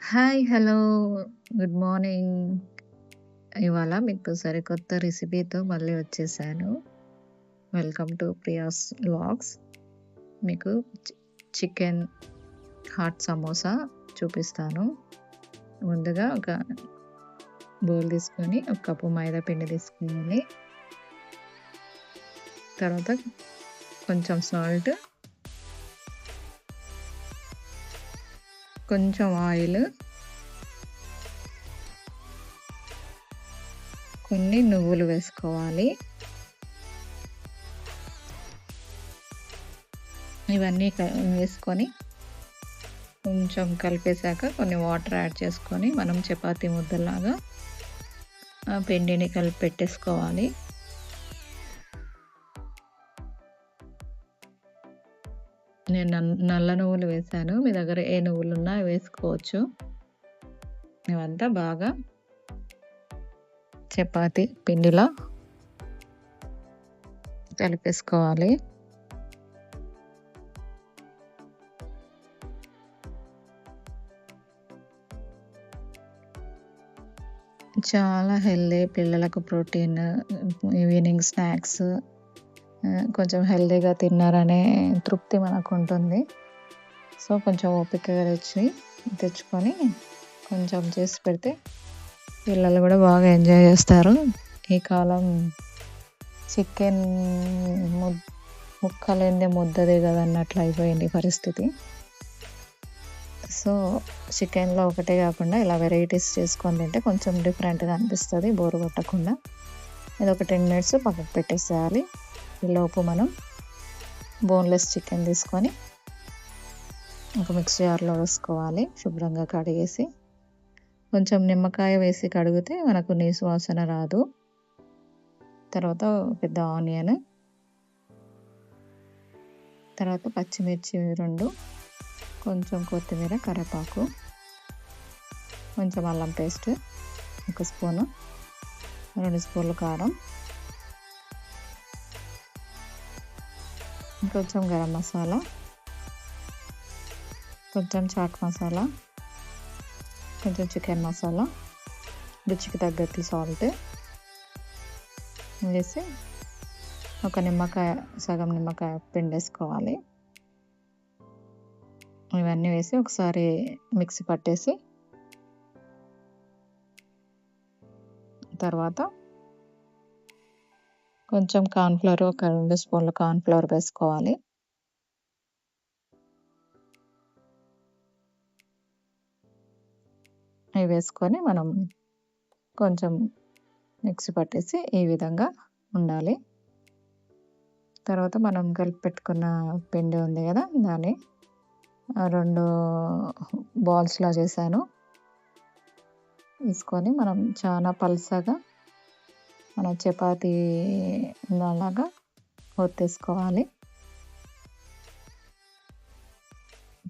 Hi. Hello. Good morning. ఇవాళ మీకు సరికొత్త రెసిపీతో మళ్ళీ వచ్చేసాను. Welcome to Priya's vlogs. మీకు చి చికెన్ హాట్ సమోసా చూపిస్తాను. ముందుగా ఒక బౌల్ తీసుకొని, ఒక కప్పు మైదా పిండి తీసుకోవాలి. తర్వాత కొంచెం సాల్ట్, కొంచెం ఆయిల్, కొన్ని నువ్వులు వేసుకోవాలి. ఇవన్నీ వేసుకొని కొంచెం కలిపేసాక కొన్ని వాటర్ యాడ్ చేసుకొని మనం చపాతీ ముద్దలాగా పిండిని కలిపి పెట్టేసుకోవాలి. నేను నల్ల నువ్వులు వేశాను. మీ దగ్గర ఏ నువ్వులున్నా వేసుకోవచ్చు. ఇవంతా బాగా చపాతీ పిండిలా కలిపేసుకోవాలి. చాలా హెల్తీ, పిల్లలకు ప్రోటీన్, ఈవినింగ్ స్నాక్స్, కొంచెం హెల్తీగా తిన్నారనే తృప్తి మనకుంటుంది. సో, కొంచెం ఓపికగా తెచ్చుకొని కొంచెం చేసి పెడితే పిల్లలు కూడా బాగా ఎంజాయ్ చేస్తారు. ఈ కాలం చికెన్ ముక్కలేనిదే ముద్ద దిగదన్నట్లు అయిపోయింది పరిస్థితి. సో, చికెన్‌లో ఒకటే కాకుండా ఇలా వెరైటీస్ చేసుకొని తింటే కొంచెం డిఫరెంట్‌గా అనిపిస్తది, బోర్ కొట్టకుండా. ఇది ఒక 10 మినిట్స్ పక్కకు పెట్టేసేయాలి. ఈలోపు మనం బోన్‌లెస్ చికెన్ తీసుకొని ఒక మిక్సీ జార్‌లో వేసుకోవాలి. శుభ్రంగా కడిగేసి, కొంచెం నిమ్మకాయ వేసి కడిగితే మనకు నీసు వాసన రాదు. తర్వాత పెద్ద ఆనియన్, తర్వాత పచ్చిమిర్చి 2, కొంచెం కొత్తిమీర, కరివేపాకు, కొంచెం అల్లం పేస్ట్ 1 స్పూను, 2 స్పూన్లు కారం, కొంచెం గరం మసాలా, కొంచెం చాట్ మసాలా, కొంచెం చికెన్ మసాలా, రుచికి తగ్గట్టు సాల్ట్ వేసి ఒక సగం నిమ్మకాయ పిండేసుకోవాలి. ఇవన్నీ వేసి ఒకసారి మిక్సీ పట్టేసి, తర్వాత కొంచెం కార్న్‌ఫ్లోర్, ఒక 2 స్పూన్ల కార్న్‌ఫ్లోర్ వేసుకోవాలి. ఇవి వేసుకొని మనం కొంచెం మిక్సీ పట్టేసి ఈ విధంగా ఉండాలి. తర్వాత మనం కలిపి పెట్టుకున్న పిండి ఉంది కదా, దాన్ని 2 బాల్స్‌లా చేశాను. తీసుకొని మనం చాలా పల్చగా మన చపాతీ లాగా ఒత్తేసుకోవాలి.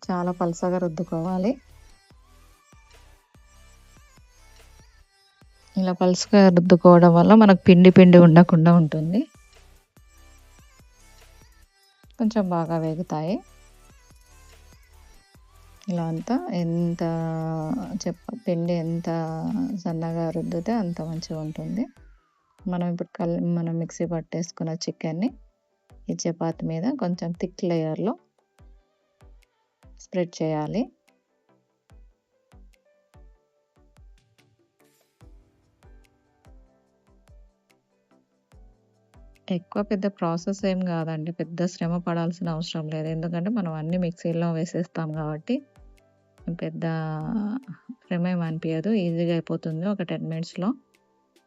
చాలా పల్చగా రుద్దుకోవాలి. ఇలా పల్చగా రుద్దుకోవడం వల్ల మనకు పిండి ఉండకుండా ఉంటుంది. కొంచెం బాగా వేగుతాయి. ఇలా అంతా పిండి ఎంత సన్నగా రుద్దితే అంత మంచిగా ఉంటుంది. మనం ఇప్పుడు మనం మిక్సీ పట్టేసుకున్న చికెన్‌ని ఈ చపాతీ మీద కొంచెం థిక్ లేయర్‌లో స్ప్రెడ్ చేయాలి. ఎక్కువ పెద్ద ప్రాసెస్ ఏం కాదండి. పెద్ద శ్రమ పడాల్సిన అవసరం లేదు. ఎందుకంటే మనం అన్నీ మిక్సీలో వేసేస్తాం కాబట్టి పెద్ద శ్రమ ఏమి అనిపియదు. ఈజీగా అయిపోతుంది. ఒక 10 మినిట్స్‌లో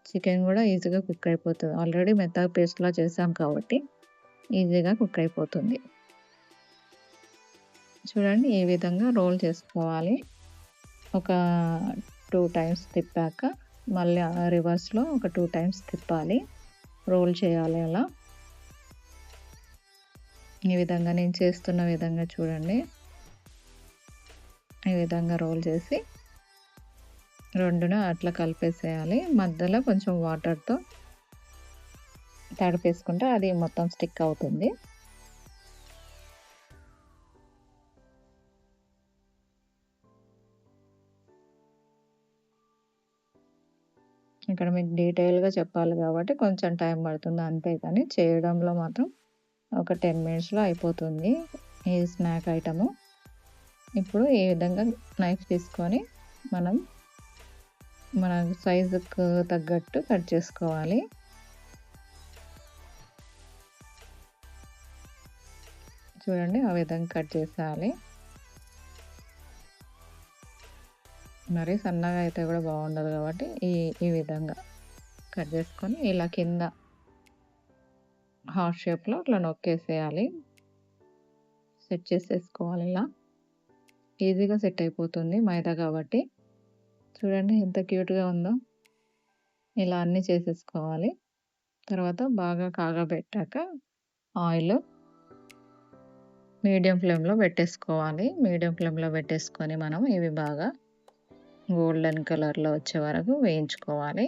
చికెన్ కూడా ఈజీగా కుక్ అయిపోతుంది. ఆల్రెడీ మెత్తగా పేస్ట్‌లా చేసాం కాబట్టి ఈజీగా కుక్ అయిపోతుంది. చూడండి, ఈ విధంగా రోల్ చేసుకోవాలి. ఒక 2 టైమ్స్ తిప్పాక మళ్ళీ రివర్స్‌లో ఒక 2 టైమ్స్ తిప్పాలి. రోల్ చేయాలి అలా. ఈ విధంగా నేను చేస్తున్న విధంగా చూడండి. ఈ విధంగా రోల్ చేసి 2ను అట్లా కలిపేసేయాలి. మధ్యలో కొంచెం వాటర్‌తో తడిపేసుకుంటే అది మొత్తం స్టిక్ అవుతుంది. ఇక్కడ మీకు డీటెయిల్‌గా చెప్పాలి కాబట్టి కొంచెం టైం పడుతుంది అంతే, కానీ చేయడంలో మాత్రం ఒక 10 మినిట్స్‌లో అయిపోతుంది ఈ స్నాక్ ఐటము. ఇప్పుడు ఈ విధంగా నైఫ్ తీసుకొని మనం మన సైజుకు తగ్గట్టు కట్ చేసుకోవాలి. చూడండి ఆ విధంగా కట్ చేసేయాలి. మరీ సన్నగా అయితే కూడా బాగుండదు కాబట్టి ఈ విధంగా కట్ చేసుకొని ఇలా కింద హార్ట్ షేప్‌లో ఇట్లా నొక్కేసేయాలి. సెట్ చేసేసుకోవాలి ఇలా. ఈజీగా సెట్ అయిపోతుంది మైదా కాబట్టి. చూడండి ఎంత క్యూట్‌గా ఉందో. ఇలా అన్నీ చేసేసుకోవాలి. తర్వాత బాగా కాగబెట్టాక ఆయిల్ మీడియం ఫ్లేమ్‌లో పెట్టేసుకోవాలి. మీడియం ఫ్లేమ్‌లో పెట్టేసుకొని మనం ఇవి బాగా గోల్డెన్ కలర్‌లో వచ్చే వరకు వేయించుకోవాలి.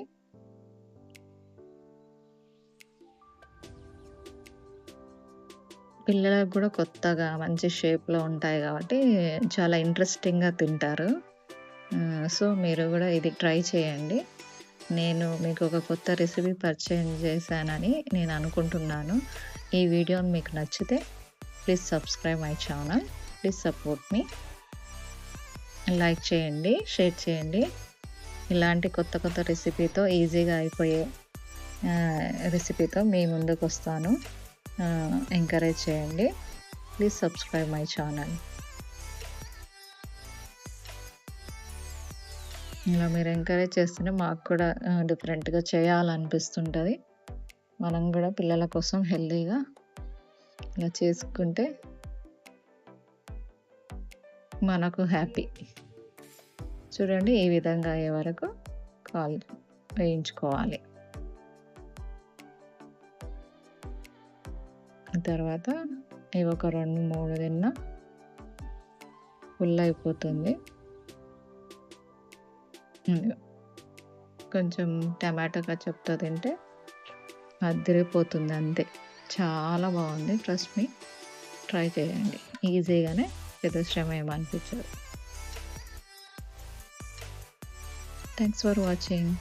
పిల్లలకు కూడా కొత్తగా మంచి షేప్‌లో ఉంటాయి కాబట్టి చాలా ఇంట్రెస్టింగ్‌గా తింటారు. సో, మీరు కూడా ఇది ట్రై చేయండి. నేను మీకు ఒక కొత్త రెసిపీ పరిచయం చేశానని నేను అనుకుంటున్నాను. ఈ వీడియో మీకు నచ్చితే please subscribe my channel. Please support me. Like చేయండి, షేర్ చేయండి. ఇలాంటి కొత్త కొత్త రెసిపీతో ఈజీగా అయిపోయే రెసిపీతో మీ ముందుకు వస్తాను. ఎంకరేజ్ చేయండి. Please subscribe my channel. ఇలా మీరు ఎంకరేజ్ చేస్తేనే మాకు కూడా డిఫరెంట్‌గా చేయాలనిపిస్తుంటది. మనం కూడా పిల్లల కోసం హెల్తీగా ఇలా చేసుకుంటే మనకు హ్యాపీ. చూడండి ఈ విధంగా అయ్యే వరకు వేయించుకోవాలి. తర్వాత ఇవి ఒక 2, 3 తిన్నా ఫుల్ అయిపోతుంది. కొంచెం టమాటో కచప్తో తింటే అదిరిపోతుంది అంతే. చాలా బాగుంది. ట్రస్ట్ మీ, ట్రై చేయండి. ఈజీగానే, పెద్ద శ్రమ ఏమనిపించదు. Thanks for watching.